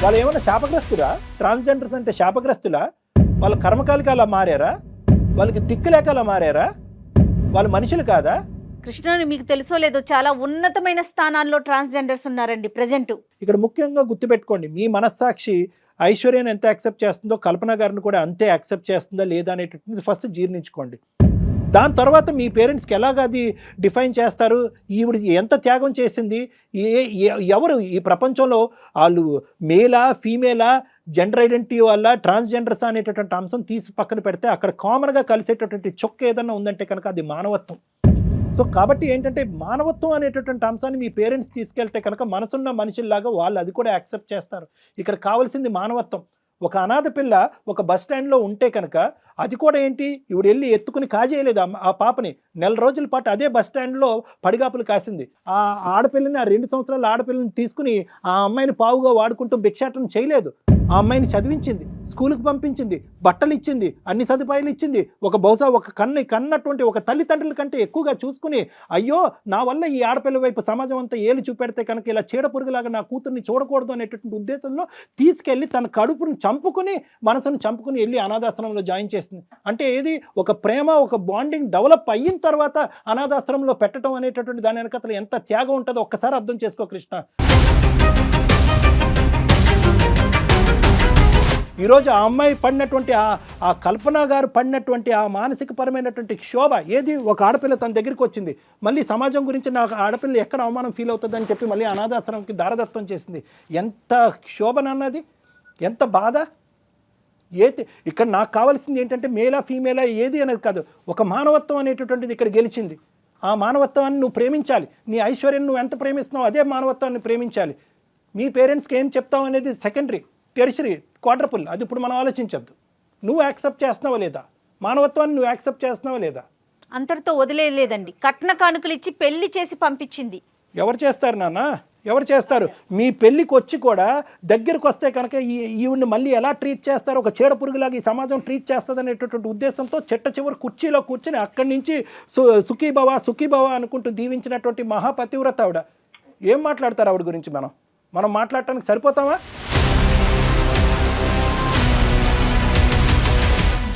వాళ్ళు ఏమైనా శాపగ్రస్తురా? ట్రాన్స్జెండర్స్ అంటే శాపగ్రస్తులా? వాళ్ళ కర్మకాలికి అలా మారారా? వాళ్ళకి దిక్కు లేక అలా మారారా? వాళ్ళు మనుషులు కాదా? కృష్ణ, మీకు తెలుసో లేదో చాలా ఉన్నతమైన స్థానాల్లో ట్రాన్స్జెండర్స్ ఉన్నారండి ప్రజెంట్. ఇక్కడ ముఖ్యంగా గుర్తుపెట్టుకోండి, మీ మనస్సాక్షి ఐశ్వర్యను ఎంత యాక్సెప్ట్ చేస్తుందో కల్పన గారిని కూడా అంతే యాక్సెప్ట్ చేస్తుందా లేదా అనేటటువంటిది ఫస్ట్ జీర్ణించుకోండి. దాని తర్వాత మీ పేరెంట్స్కి ఎలాగ అది డిఫైన్ చేస్తారు, ఈవిడ ఎంత త్యాగం చేసింది, ఎవరు ఈ ప్రపంచంలో వాళ్ళు మేలా ఫీమేలా, జెండర్ ఐడెంటిటీ వల్ల ట్రాన్స్జెండర్స్ అనేటటువంటి అంశం తీసి పక్కన పెడితే అక్కడ కామన్గా కలిసేటటువంటి చొక్క ఏదన్నా ఉందంటే కనుక అది మానవత్వం. సో కాబట్టి ఏంటంటే మానవత్వం అనేటటువంటి అంశాన్ని మీ పేరెంట్స్ తీసుకెళ్తే కనుక మనసున్న మనుషుల్లాగా వాళ్ళు అది కూడా యాక్సెప్ట్ చేస్తారు. ఇక్కడ కావాల్సింది మానవత్వం. ఒక అనాథ పిల్ల ఒక బస్ స్టాండ్లో ఉంటే కనుక అది కూడా ఏంటి, ఇవిడ వెళ్ళి ఎత్తుకుని కాజేయలేదు ఆ పాపని. 4 రోజుల పాటు అదే బస్ స్టాండ్లో పడిగాపులు కాసింది. ఆ ఆడపిల్లని, ఆ 2 సంవత్సరాల ఆడపిల్లని తీసుకుని ఆ అమ్మాయిని పావుగా వాడుకుంటూ భిక్షాటన చేయలేదు. ఆ అమ్మాయిని చదివించింది, స్కూల్కి పంపించింది, బట్టలు ఇచ్చింది, అన్ని సదుపాయాలు ఇచ్చింది. బహుశా ఒక కన్నటువంటి ఒక తల్లిదండ్రుల కంటే ఎక్కువగా చూసుకుని, అయ్యో నా వల్ల ఈ ఆడపిల్ల వైపు సమాజం అంతా ఏలు చూపెడితే కనుక ఇలా చీడపురుగులాగా నా కూతుర్ని చూడకూడదు అనేటటువంటి ఉద్దేశంలో తీసుకెళ్ళి తన కడుపును చంపుకుని, మనసును చంపుకుని వెళ్ళి అనాథాశ్రమంలో జాయిన్ చేసింది. అంటే ఏది, ఒక ప్రేమ, ఒక బాండింగ్ డెవలప్ అయిన తర్వాత అనాథాశ్రమంలో పెట్టడం అనేటటువంటి దాని వెనకతలు ఎంత త్యాగం ఉంటుందో ఒక్కసారి అర్థం చేసుకో కృష్ణ. ఈరోజు ఆ అమ్మాయి పడినటువంటి ఆ కల్పన గారు పడినటువంటి ఆ మానసికపరమైనటువంటి క్షోభ ఏది, ఒక ఆడపిల్ల తన దగ్గరికి వచ్చింది, మళ్ళీ సమాజం గురించి నాకు ఆడపిల్ల ఎక్కడ అవమానం ఫీల్ అవుతుందని చెప్పి మళ్ళీ అనాథాశ్రమంకి దారదత్తం చేసింది. ఎంత క్షోభనన్నది, ఎంత బాధ. ఇక్కడ నాకు కావాల్సింది ఏంటంటే మేలా ఫీమేలా ఏది అనేది కాదు, ఒక మానవత్వం అనేటటువంటిది ఇక్కడ గెలిచింది. ఆ మానవత్వాన్ని నువ్వు ప్రేమించాలి. నీ ఐశ్వర్యం నువ్వు ఎంత ప్రేమిస్తున్నావు అదే మానవత్వాన్ని ప్రేమించాలి. మీ పేరెంట్స్కి ఏం చెప్తావు అనేది సెకండరీ, టెరిషరీ, క్వాడ్రపుల్, అది ఇప్పుడు మనం ఆలోచించద్దు. నువ్వు యాక్సెప్ట్ చేస్తున్నావా లేదా, మానవత్వాన్ని నువ్వు యాక్సెప్ట్ చేస్తున్నావా లేదా? అంతటితో వదిలేదండి, కట్న కానుకలు ఇచ్చి పెళ్లి చేసి పంపించింది. ఎవరు చేస్తారు నాన్న, ఎవరు చేస్తారు? మీ పెళ్ళికి వచ్చి కూడా దగ్గరకు వస్తే కనుక ఈవిడ్ని మళ్ళీ ఎలా ట్రీట్ చేస్తారు, ఒక చీడ పురుగులాగా ఈ సమాజం ట్రీట్ చేస్తుంది అనేటటువంటి ఉద్దేశంతో చెట్ట చివరి కుర్చీలో కూర్చొని అక్కడి నుంచి సుఖీభవ అనుకుంటూ దీవించినటువంటి మహాపతివ్రత ఆవిడ. ఏం మాట్లాడతారు ఆవిడ గురించి? మనం మాట్లాడటానికి సరిపోతామా?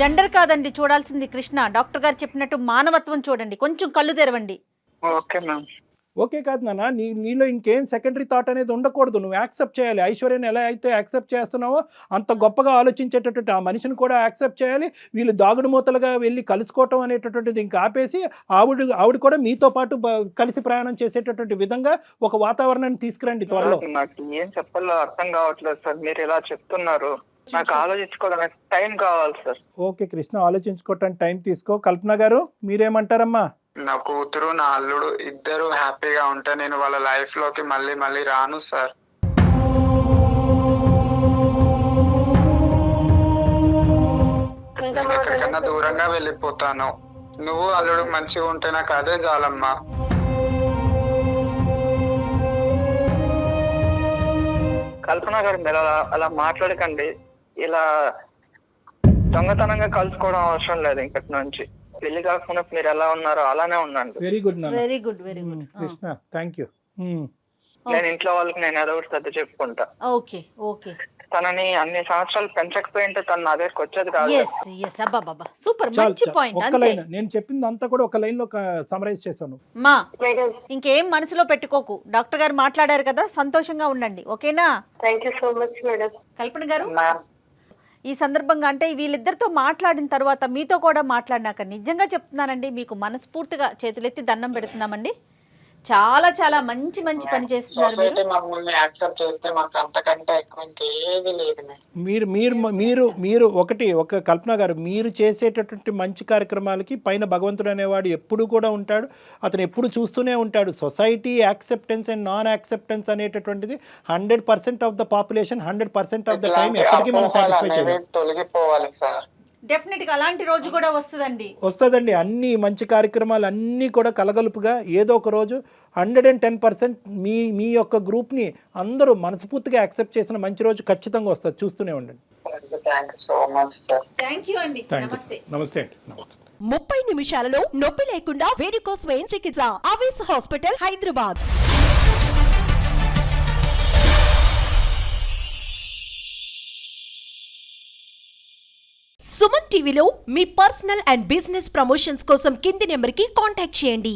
జెండర్ కాదండి చూడాల్సింది కృష్ణ, డాక్టర్ గారు చెప్పినట్టు మానవత్వం చూడండి, కొంచెం కళ్ళు తెరవండి. ఓకే కాదు నాన్న, నీలో ఇంకేం సెకండరీ థాట్ అనేది ఉండకూడదు. నువ్వు యాక్సెప్ట్ చేయాలి. ఐశ్వర్యని ఎలా అయితే యాక్సెప్ట్ చేస్తున్నావో అంత గొప్పగా ఆలోచించేటటువంటి ఆ మనిషిని కూడా యాక్సెప్ట్ చేయాలి. వీళ్ళు దాగుడు మూతలుగా వెళ్ళి కలుసుకోవటం అనేటటువంటిది ఇంకా ఆపేసి ఆవిడ కూడా మీతో పాటు కలిసి ప్రయాణం చేసేటటువంటి విధంగా ఒక వాతావరణాన్ని తీసుకురండి త్వరలో. నాకు ఏం చెప్పాలో అర్థం కావట్లేదు సార్, మీరు ఎలా చెప్తున్నారు. నాకు ఆలోచించుకోవడానికి టైం కావాలి సార్. ఓకే కృష్ణ, ఆలోచించుకోవటానికి టైం తీసుకో. కల్పన గారు మీరేమంటారమ్మా? నా కూతురు నా అల్లుడు ఇద్దరు హ్యాపీగా ఉంటే నేను వాళ్ళ లైఫ్ లోకి మళ్ళీ రాను సార్. నేను ఎక్కడికన్నా దూరంగా వెళ్ళిపోతాను. నువ్వు అల్లుడు మంచిగా ఉంటే నాకు అదే చాలమ్మా. కల్పన గారు మీరు అలా మాట్లాడకండి. ఇలా దొంగతనంగా కలుసుకోవడం అవసరం లేదు. ఇంకటి నుంచి పెళ్లి కాకుండా మీరు ఎలా ఉన్నారో అలానే ఉండండి. Very good very good very good Krishna, thank you. నేను ఇంట్లో వాళ్ళకి నేను ఏదో ఒకటి సర్ది చెప్పుకుంటా. ఓకే ఓకే తనని అన్ని సంవత్సరాలు పెంచకపోయింటే తను నా దగ్గరకు వచ్చేది కాదు. ఎస్ ఎస్ అబ్బాబాబా సూపర్ చాలు, మంచి చాలు. పాయింట్ ఒక్క అంతే లైన్ నేను చెప్పింది అంతా కూడా ఒక లైన్ లో సమరైజ్ చేశాను. మా మేడం ఇంకేం మనసులో పెట్టుకోకు, డాక్టర్ గారు మాట్లాడారు కదా, సంతోషంగా ఉండండి, ఓకేనా? Thank you so much madam. Kalpana garu ma'am ఈ సందర్భంగా అంటే వీళ్ళిద్దరితో మాట్లాడిన తర్వాత మీతో కూడా మాట్లాడినాక నిజంగా చెప్తున్నానండి, మీకు మనస్ఫూర్తిగా చేతులెత్తి దండం పెడుతున్నామండి. చాలా చాలా మంచి మంచి పని చేస్తున్నారు సొసైటీ మమ్మల్ని యాక్సెప్ట్ చేస్తే మాకు అంతకంటే ఎక్కువ ఇంకేది లేదు మ్యామ్. మీరు మీరు మీరు మీరు ఒక కల్పన గారు, మీరు చేసేటటువంటి మంచి కార్యక్రమాలకి పైన భగవంతుడు అనేవాడు ఎప్పుడు కూడా ఉంటాడు, అతను ఎప్పుడు చూస్తూనే ఉంటాడు. Society acceptance and non acceptance అనేటటువంటిది 100% of the population 100% of the time ఇట్లాంటి ఎప్పటికీ మనం అపోహలు సాటిస్ఫై అనేవి చేయలేం. తొలగిపోవాలి సార్. డెఫినెట్ గా అలాంటి రోజు కూడా వస్తుందండి. వస్తుందండి. అన్ని మంచి కార్యక్రమాలు అన్నీ కూడా కలగలుపుగా ఏదో ఒక రోజు 110% మీ యొక్క గ్రూప్ని అందరూ మనస్ఫూర్తిగా యాక్సెప్ట్ చేసిన మంచి రోజు ఖచ్చితంగా వస్తుంది. చూస్తూనే ఉండండి. Thank you so much sir. Thank you అండి, థ్యాంక్ నమస్తే. యూ. నమస్తే అండి. నమస్తే. 30 నిమిషాలలో నొప్పి లేకుండా వేడికోస్ వెయిన్ చికిత్స అవేస్ హాస్పిటల్ హైదరాబాద్. సుమన్ టీవీలో మీ పర్సనల్ అండ్ బిజినెస్ ప్రమోషన్స్ కోసం కింది నెంబర్కి కాంటాక్ట్ చేయండి.